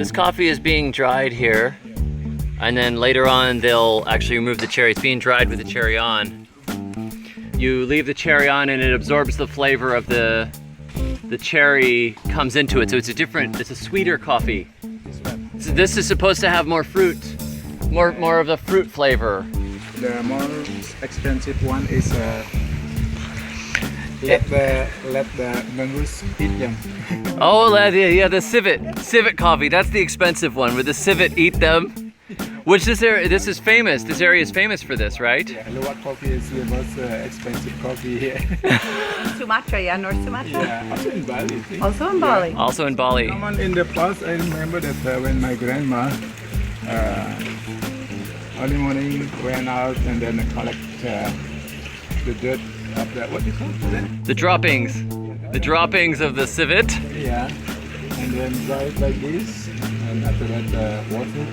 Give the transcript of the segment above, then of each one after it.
This coffee is being dried here, and then later on they'll actually remove the cherry. It's being dried with the cherry on. You leave the cherry on and it absorbs the flavor of the cherry comes into it. So it's a sweeter coffee. So this is supposed to have more fruit, more of the fruit flavor. The more expensive one is let the mangoes eat them. Oh, yeah, the civet coffee. That's the expensive one, where the civet eat them. Which this is famous. This area is famous for this, right? Yeah, Luwak coffee is the most expensive coffee here. Sumatra, yeah, North Sumatra. Yeah, also in Bali. I think. Also in Bali. Yeah. Also in Bali. Someone in the past, I remember that when my grandma early morning went out and then collect the dirt of the, what do you call it? The droppings. The droppings of the civet. Yeah, and then dry it like this, and after that wash it,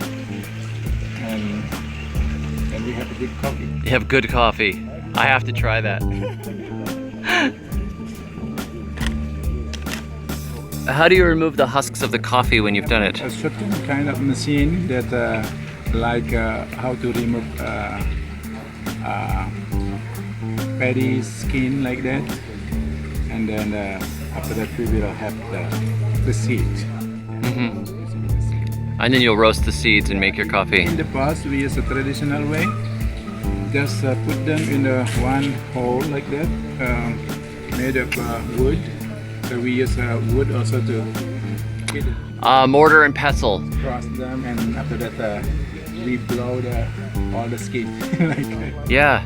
and we have a good coffee. You have good coffee. I have to try that. How do you remove the husks of the coffee when you've done it? A certain kind of machine that how to remove paddy skin like that, and then after that we will have the seed. Mm-hmm. And then you'll roast the seeds and make your coffee. In the past we use a traditional way, just put them in one hole like that, made of wood. So we use wood also to hit it. Mortar and pestle. Cross them, and after that we blow all the skin. Like Yeah.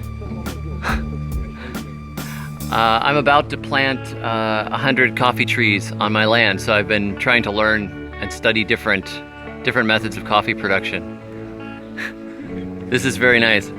I'm about to plant 100 coffee trees on my land, so I've been trying to learn and study different methods of coffee production. This is very nice.